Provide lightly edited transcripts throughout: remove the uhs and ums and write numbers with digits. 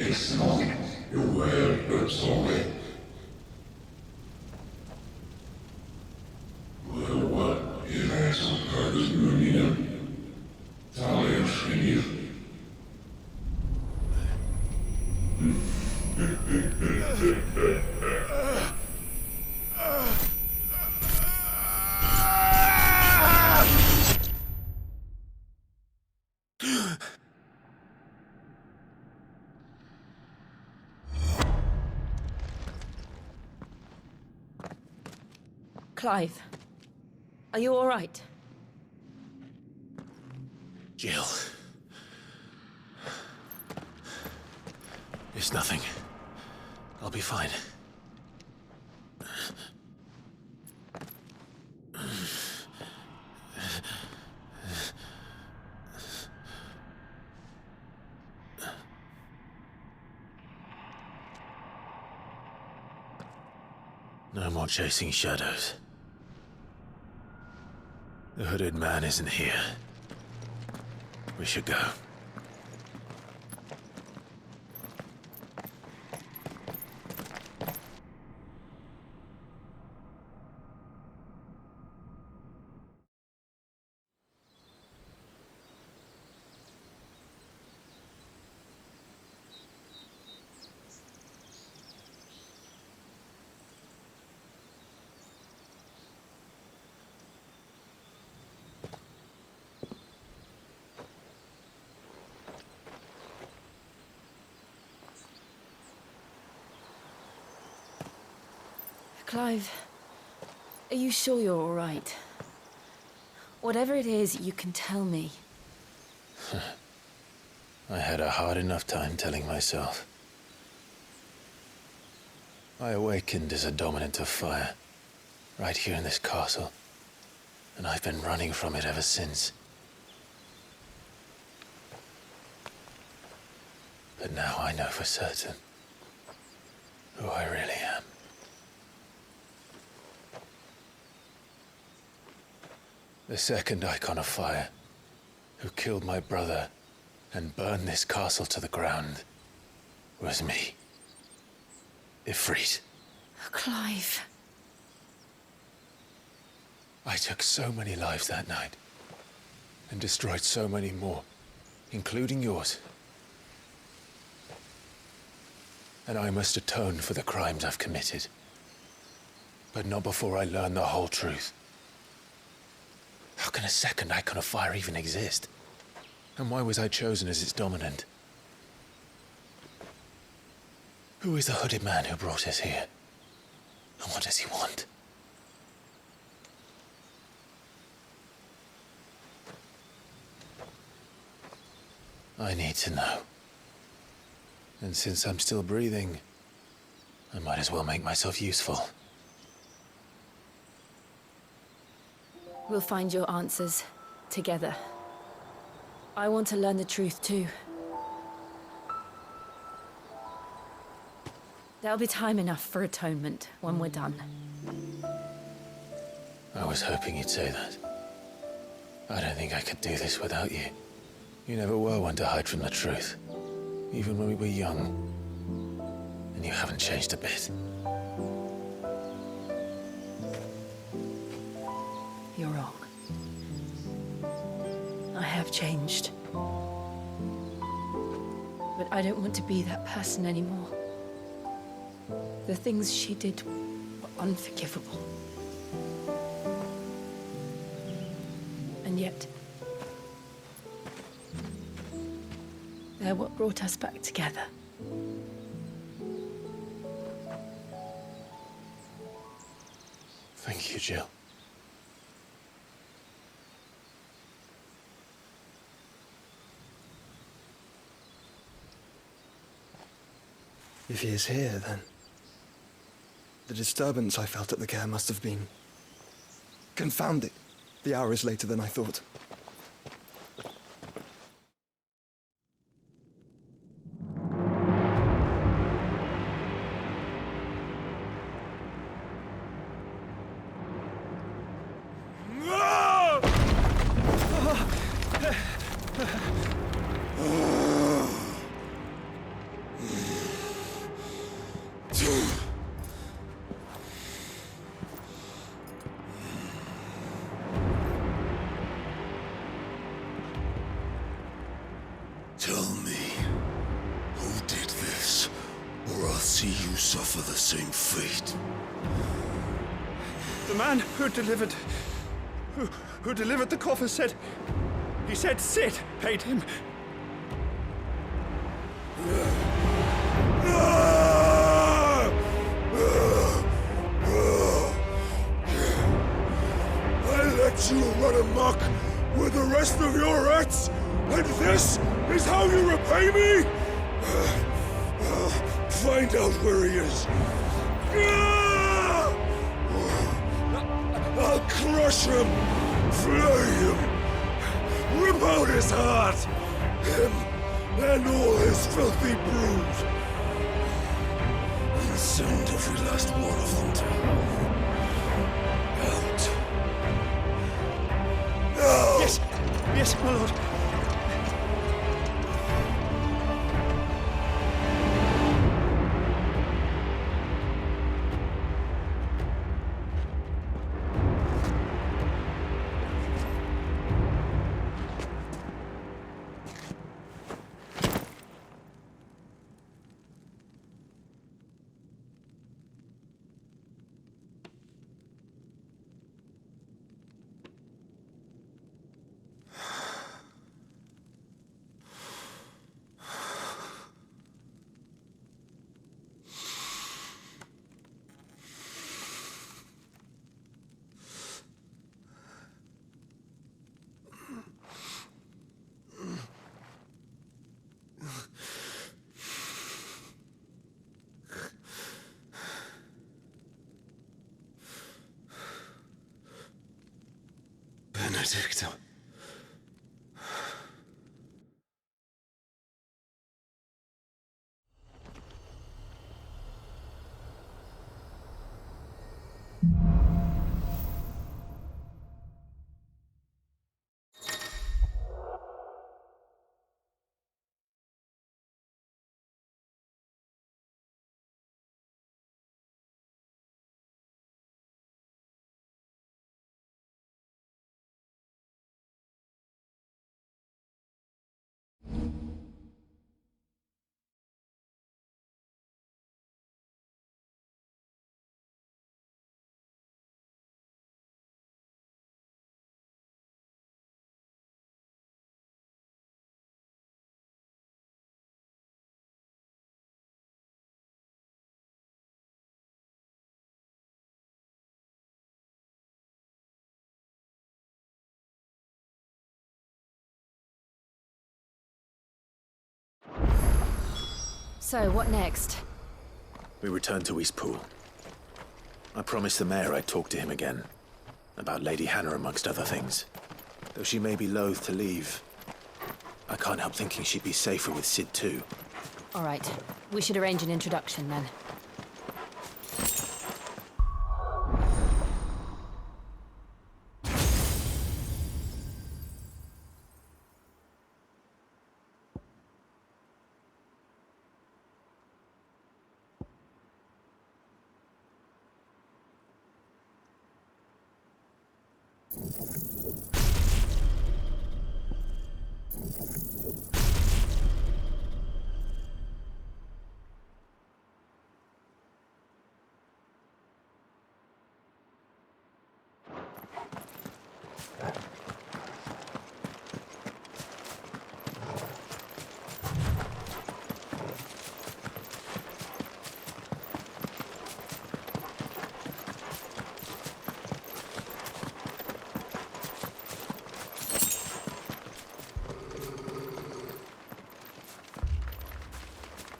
Excellent. You're well done, Tommy. Well, il est son cœur de lumière. T'allais finir. Clive, are you all right? Jill. It's nothing. I'll be fine. No more chasing shadows. The hooded man isn't here. We should go. Clive, are you sure you're all right? Whatever it is, you can tell me. I had a hard enough time telling myself. I awakened as a dominant of fire, right here in this castle, and I've been running from it ever since. But now I know for certain who I really am. The second icon of fire, who killed my brother and burned this castle to the ground, was me. Ifrit. Clive. I took so many lives that night, and destroyed so many more, including yours. And I must atone for the crimes I've committed. But not before I learn the whole truth. How can a second icon of fire even exist? And why was I chosen as its dominant? Who is the hooded man who brought us here? And what does he want? I need to know. And since I'm still breathing, I might as well make myself useful. We'll find your answers together. I want to learn the truth too. There'll be time enough for atonement when we're done. I was hoping you'd say that. I don't think I could do this without you. You never were one to hide from the truth, even when we were young. And you haven't changed a bit. You're wrong. I have changed. But I don't want to be that person anymore. The things she did were unforgivable. And yet, they're what brought us back together. Thank you, Jill. If he is here, then the disturbance I felt at the care must have been confounded. The hour is later than I thought. Tell me, who did this, or I'll see you suffer the same fate. The man who delivered the coffer said... He said Sid paid him. I let you run amok with the rest of your rats, and this is how you repay me? Find out where he is. I'll crush him, flay him, rip out his heart, him and all his filthy brood, and send every last one of them to hell. Out. Now! Yes, yes, my lord. Benedicta. So, what next? We return to Eastpool. I promised the mayor I'd talk to him again. About Lady Hannah, amongst other things. Though she may be loath to leave, I can't help thinking she'd be safer with Sid too. All right. We should arrange an introduction then.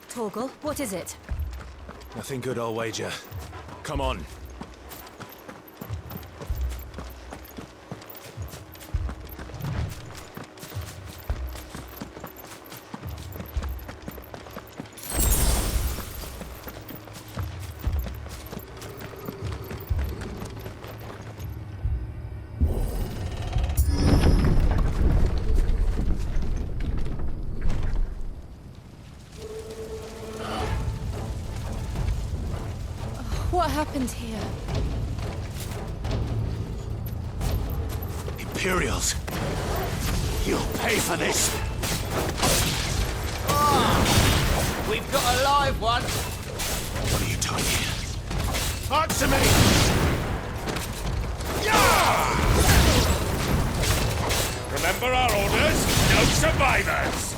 Torgal, what is it? Nothing good, I'll wager. Come on. What happened here? Imperials! You'll pay for this! We've got a live one. What are you doing here? Answer me! Yeah! Remember our orders? No survivors!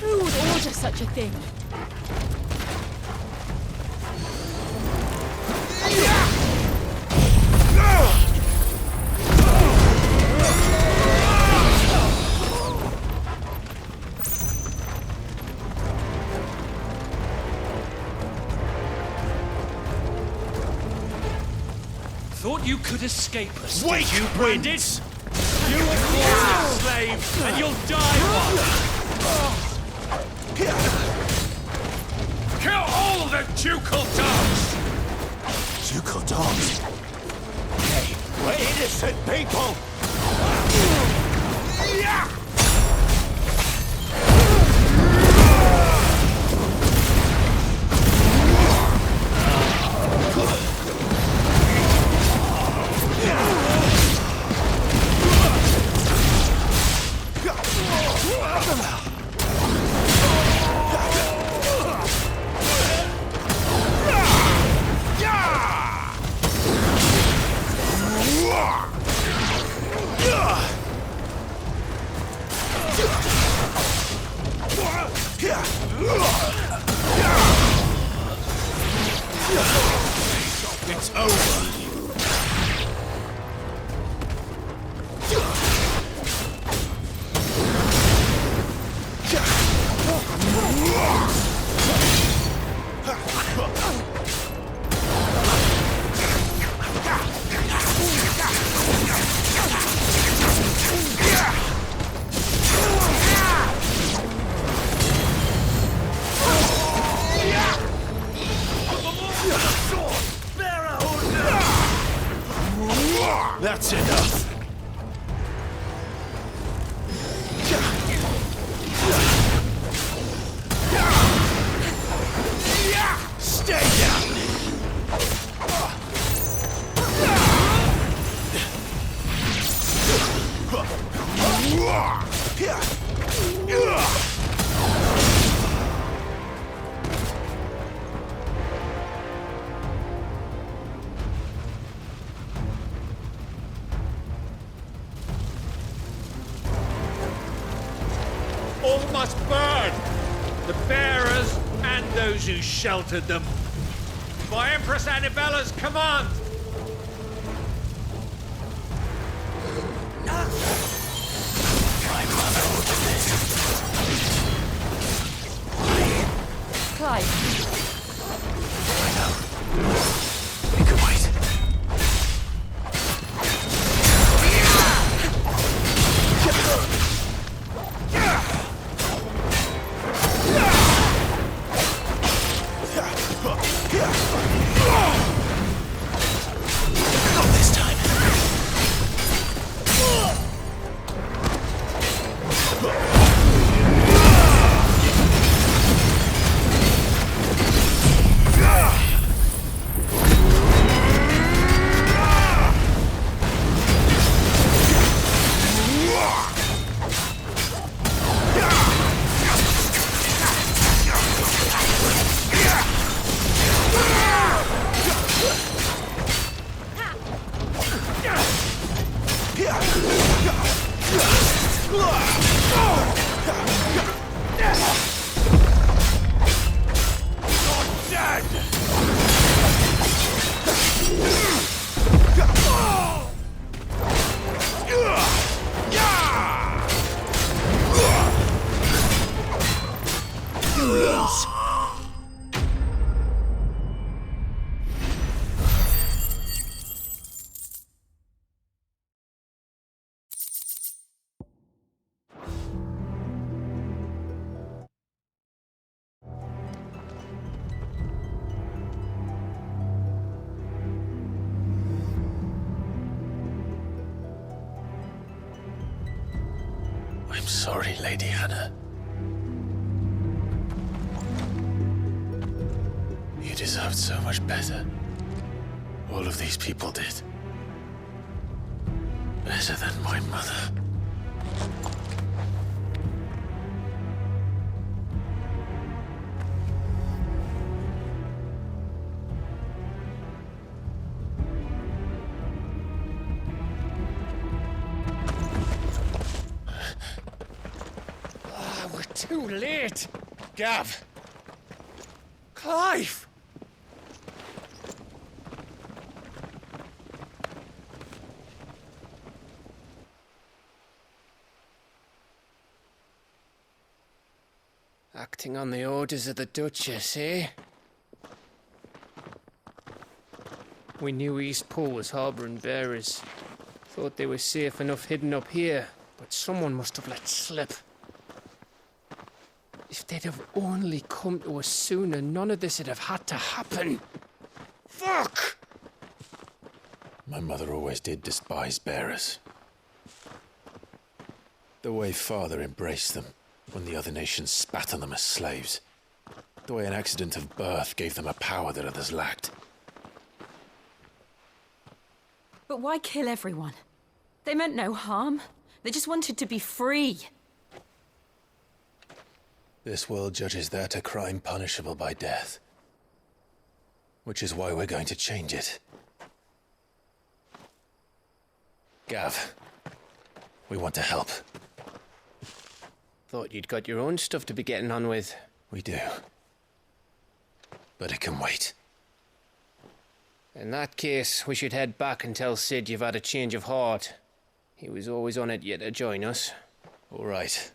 Who would order such a thing? Thought you could escape us. Wait, you branded? Prince! You were born a slave, and you'll die one. Kill all the ducal dogs! Ducal dogs? Hey, we're innocent people! It's over. That's enough. Stay down. All must burn! The bearers and those who sheltered them. By Empress Annabella's command! My mother ordered this. Clive, I know. We can wait. Not this time. I'm sorry, Lady Hannah. You deserved so much better. All of these people did. Better than my mother. Too late! Gav! Clive! Acting on the orders of the Duchess, eh? We knew Eastpool was harbouring bearers. Thought they were safe enough hidden up here, but someone must have let slip. If they'd have only come to us sooner, none of this would have had to happen. Fuck! My mother always did despise bearers. The way Father embraced them when the other nations spat on them as slaves. The way an accident of birth gave them a power that others lacked. But why kill everyone? They meant no harm. They just wanted to be free. This world judges that a crime punishable by death. Which is why we're going to change it. Gav, we want to help. Thought you'd got your own stuff to be getting on with. We do. But it can wait. In that case, we should head back and tell Sid you've had a change of heart. He was always on it yet to join us. All right.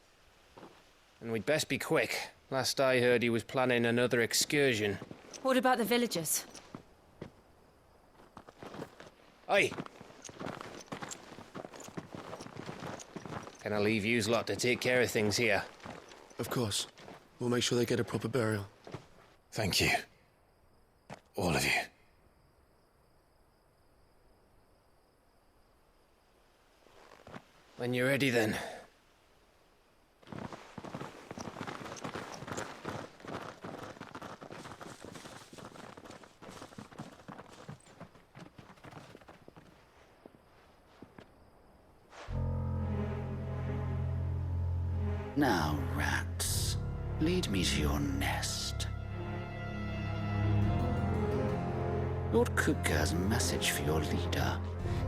And we'd best be quick. Last I heard, he was planning another excursion. What about the villagers? Aye. Can I leave yous lot to take care of things here? Of course. We'll make sure they get a proper burial. Thank you. All of you. When you're ready, then. Now, rats, lead me to your nest. Lord Kupka has a message for your leader.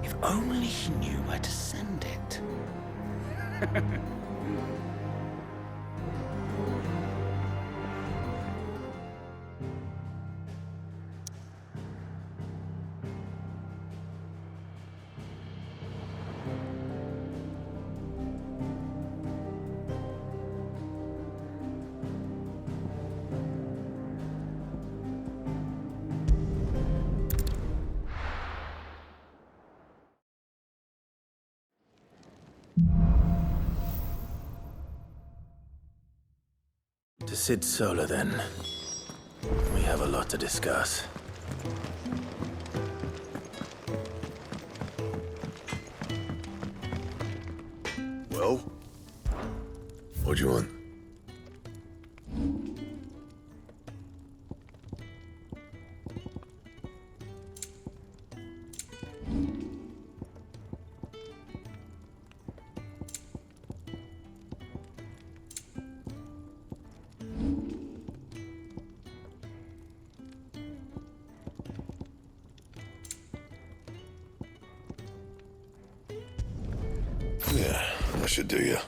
If only he knew where to send it. To Sid Solar, then. We have a lot to discuss. Well? What do you want? Yeah, that should do you.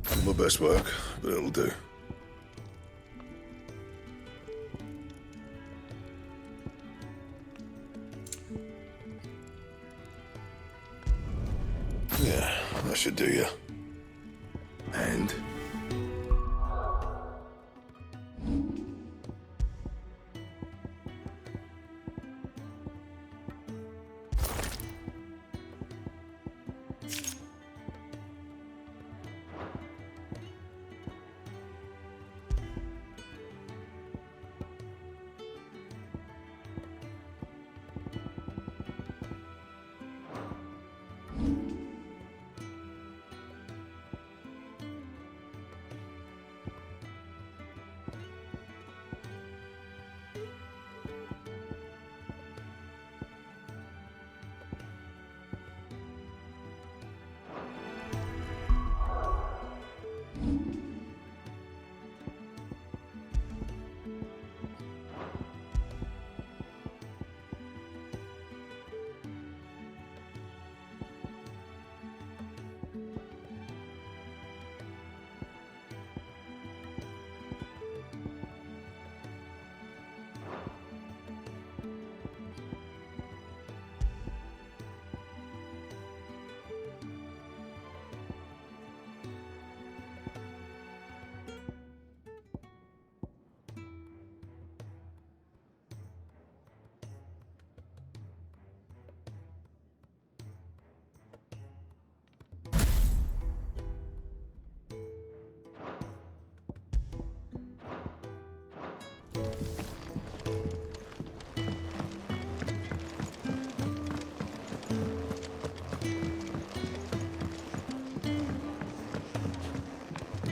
Not my best work, but it'll do. Yeah, that should do you. And?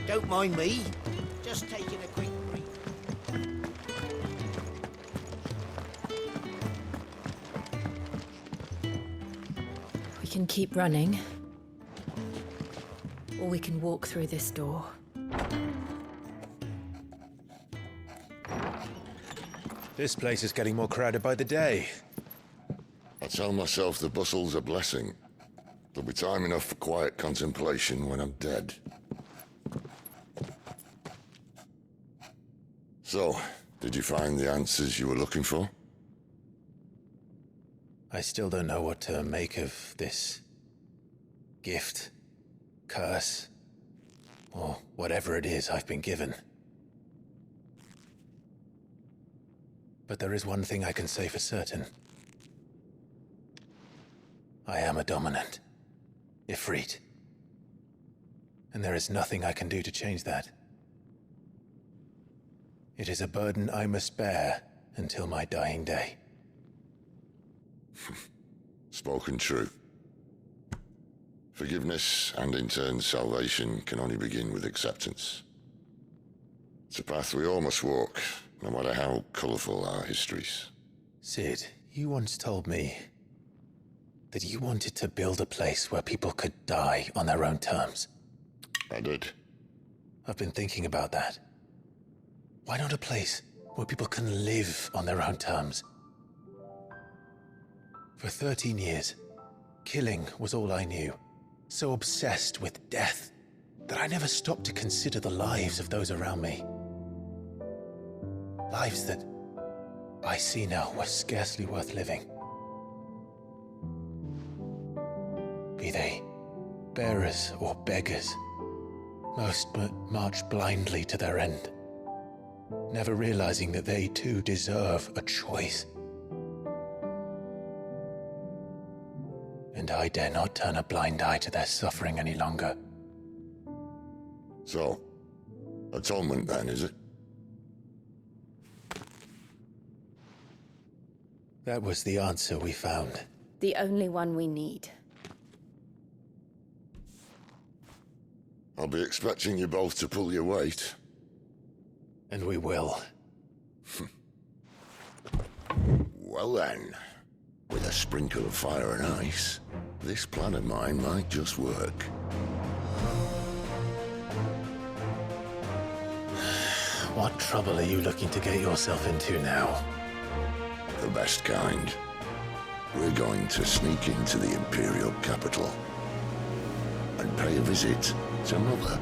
Don't mind me. Just taking a quick break. We can keep running. Or we can walk through this door. This place is getting more crowded by the day. I tell myself the bustle's a blessing. There'll be time enough for quiet contemplation when I'm dead. So, did you find the answers you were looking for? I still don't know what to make of this gift, curse, or whatever it is I've been given. But there is one thing I can say for certain. I am a dominant, Ifrit. And there is nothing I can do to change that. It is a burden I must bear until my dying day. Spoken true. Forgiveness, and in turn salvation, can only begin with acceptance. It's a path we all must walk, no matter how colourful our histories. Sid, you once told me that you wanted to build a place where people could die on their own terms. I did. I've been thinking about that. Why not a place where people can live on their own terms? For 13 years, killing was all I knew. So obsessed with death that I never stopped to consider the lives of those around me. Lives that I see now were scarcely worth living. Be they bearers or beggars, most march blindly to their end, never realizing that they too deserve a choice. And I dare not turn a blind eye to their suffering any longer. So, atonement then, is it? That was the answer we found. The only one we need. I'll be expecting you both to pull your weight. And we will. Well then, with a sprinkle of fire and ice, this plan of mine might just work. What trouble are you looking to get yourself into now? The best kind. We're going to sneak into the Imperial capital and pay a visit to Mother.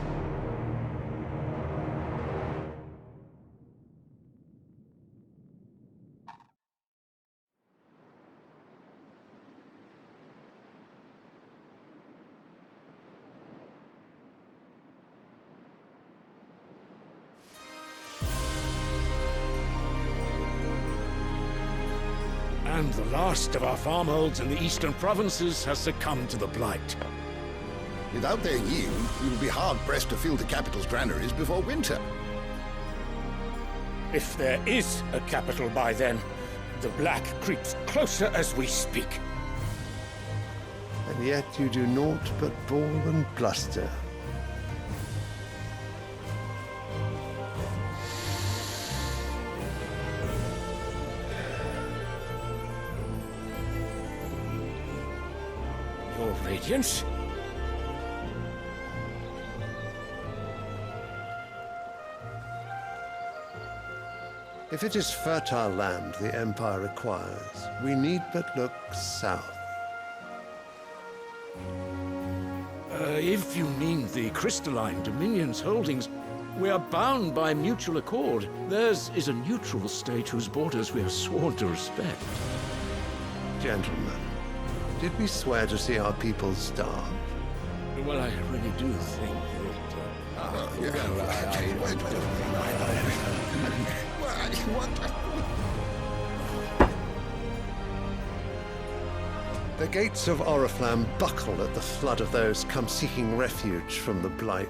And the last of our farmholds in the eastern provinces has succumbed to the blight. Without their yield, we will be hard-pressed to fill the capital's granaries before winter. If there is a capital by then, the black creeps closer as we speak. And yet you do naught but bawl and bluster. Your Radiance? If it is fertile land the Empire requires, we need but look south. If you mean the crystalline Dominion's holdings, we are bound by mutual accord. Theirs is a neutral state whose borders we have sworn to respect. Gentlemen, did we swear to see our people starve? Well, I really do think The gates of Oriflamme buckle at the flood of those come seeking refuge from the Blight.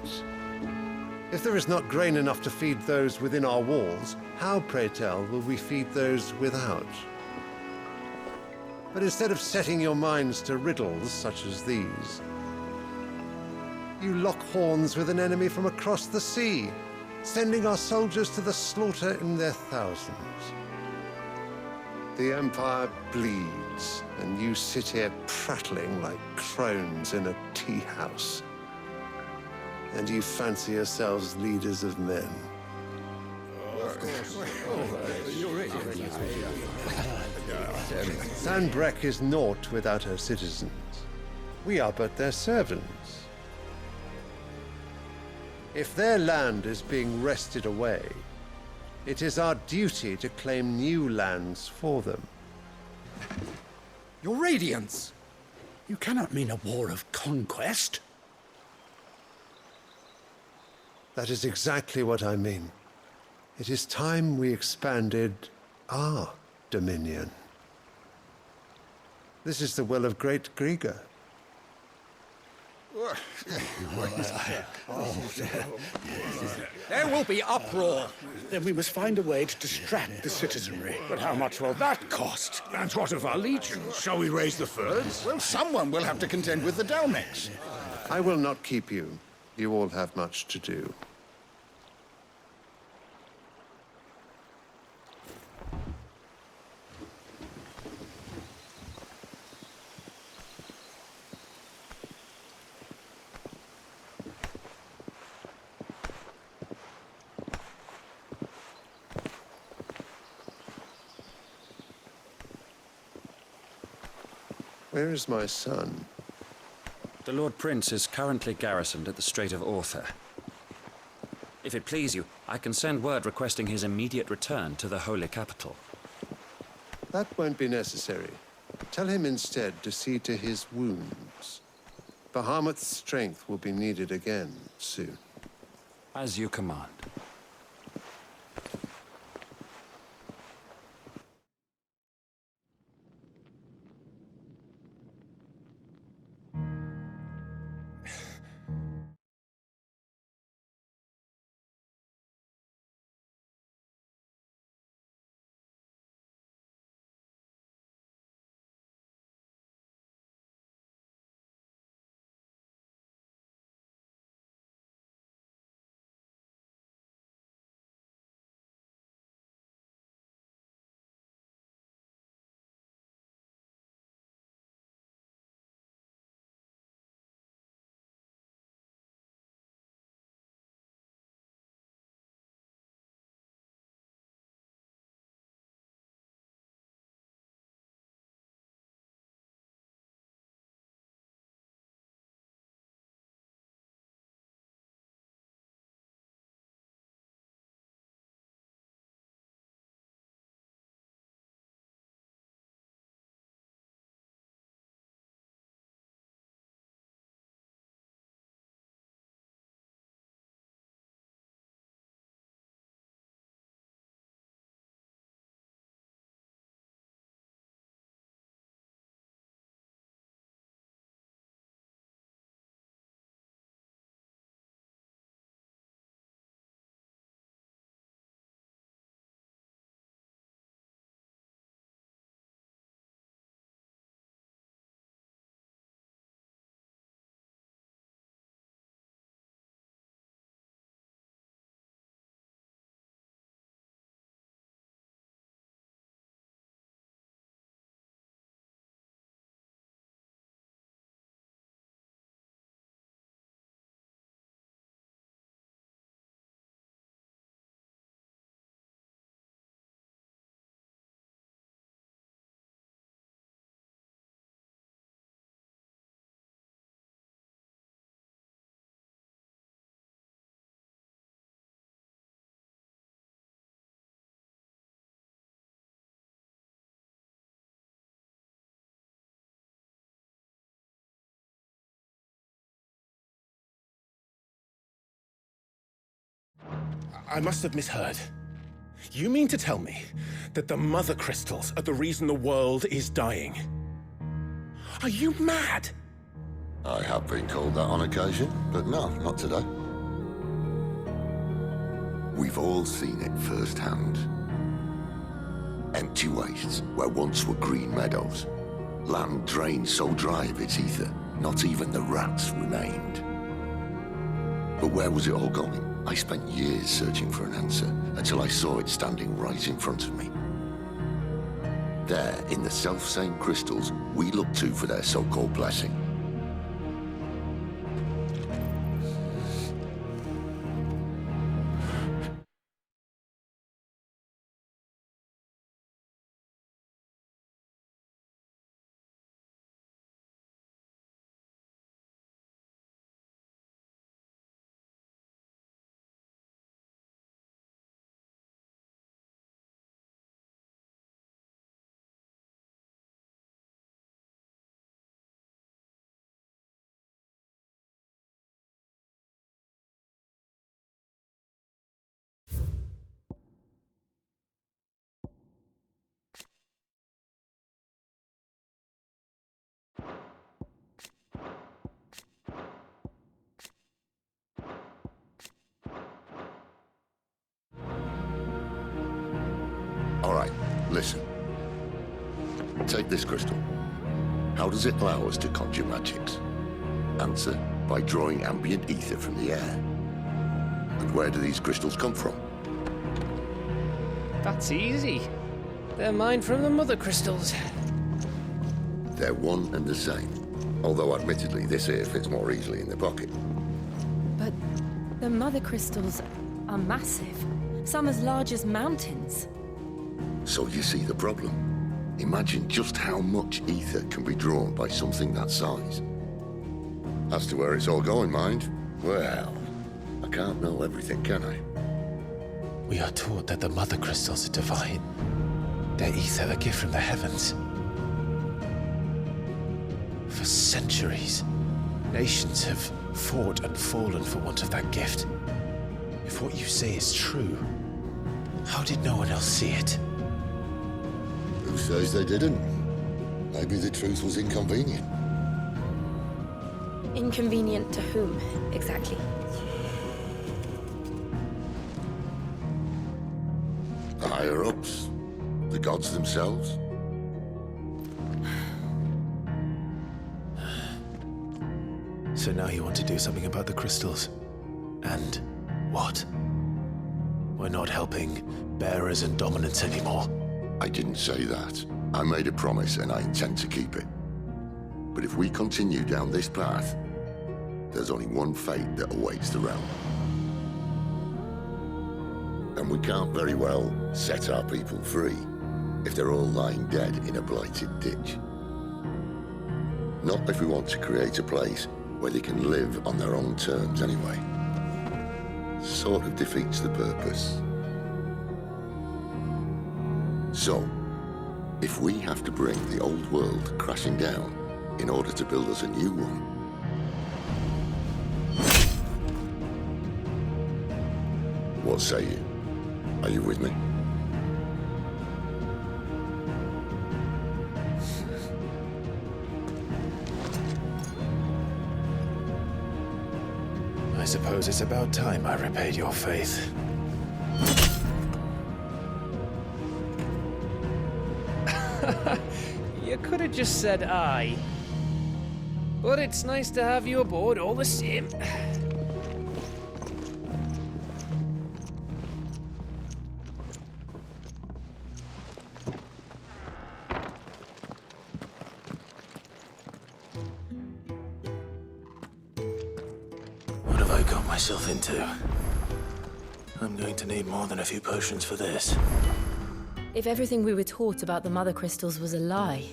If there is not grain enough to feed those within our walls, how, pray tell, will we feed those without? But instead of setting your minds to riddles such as these, You lock horns with an enemy from across the sea, sending our soldiers to the slaughter in their thousands. The Empire bleeds, and you sit here prattling like crones in a tea house. And you fancy yourselves leaders of men. Sandbreck is naught without her citizens. We are but their servants. If their land is being wrested away, it is our duty to claim new lands for them. Your Radiance! You cannot mean a war of conquest. That is exactly what I mean. It is time we expanded our dominion. This is the will of great Grieger. There will be uproar. Then we must find a way to distract the citizenry. But how much will that cost? And what of our legions? Shall we raise the furs? Well, someone will have to contend with the Dalmex. I will not keep you. You all have much to do. Where is my son? The Lord Prince is currently garrisoned at the Strait of Arthur. If it please you, I can send word requesting his immediate return to the Holy Capital. That won't be necessary. Tell him instead to see to his wounds. Bahamut's strength will be needed again soon. As you command. I must have misheard. You mean to tell me that the Mother Crystals are the reason the world is dying? Are you mad? I have been called that on occasion, but no, not today. We've all seen it firsthand. Empty wastes where once were green meadows. Land drained so dry of its ether, not even the rats remained. But where was it all going? I spent years searching for an answer until I saw it standing right in front of me. There, in the self-same crystals we look to for their so-called blessing. All right, listen. Take this crystal. How does it allow us to conjure magics? Answer, by drawing ambient ether from the air. And where do these crystals come from? That's easy. They're mine from the mother crystals. They're one and the same. Although admittedly, this here fits more easily in the pocket. But the mother crystals are massive. Some as large as mountains. So you see the problem. Imagine just how much ether can be drawn by something that size. As to where it's all going, mind, well, I can't know everything, can I? We are taught that the mother crystals are divine. Their ether a gift from the heavens. For centuries, nations have fought and fallen for want of that gift. If what you say is true, how did no one else see it? Who says they didn't? Maybe the truth was inconvenient. Inconvenient to whom, exactly? The higher-ups? The gods themselves? So now you want to do something about the crystals? And what? We're not helping bearers and dominants anymore. I didn't say that. I made a promise and I intend to keep it. But if we continue down this path, there's only one fate that awaits the realm. And we can't very well set our people free if they're all lying dead in a blighted ditch. Not if we want to create a place where they can live on their own terms anyway. Sort of defeats the purpose. So, if we have to bring the old world crashing down in order to build us a new one, what say you? Are you with me? I suppose it's about time I repaid your faith. You could have just said aye. But it's nice to have you aboard all the same. What have I got myself into? I'm going to need more than a few potions for this. If everything we were taught about the mother crystals was a lie,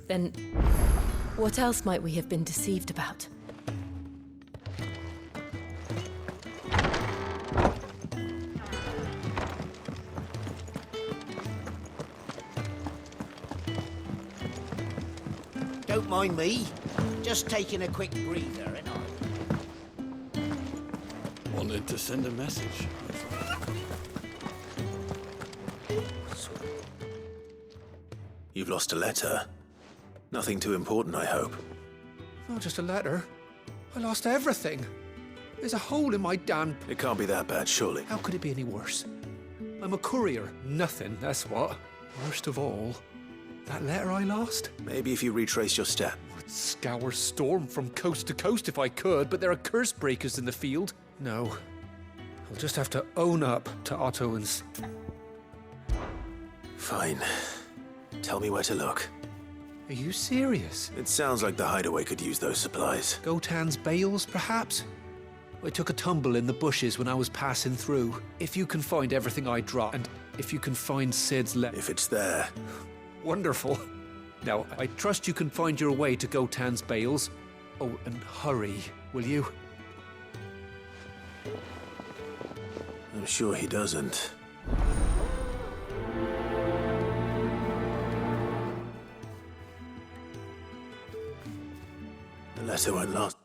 then what else might we have been deceived about? Don't mind me. Just taking a quick breather, and Wanted to send a message. You've lost a letter. Nothing too important, I hope. Not just a letter. I lost everything. There's a hole in my damn... It can't be that bad, surely. How could it be any worse? I'm a courier. Nothing, that's what. Worst of all, that letter I lost? Maybe if you retrace your step. I'd scour storm from coast to coast if I could, but there are curse breakers in the field. No. I'll just have to own up to Otto and... Fine. Tell me where to look. Are you serious? It sounds like the hideaway could use those supplies. Gotan's bales, perhaps? I took a tumble in the bushes when I was passing through. If you can find everything I dropped, and if you can find Sid's If it's there. Wonderful. Now, I trust you can find your way to Gotan's bales. Oh, and hurry, will you? I'm sure he doesn't. The letter won't last.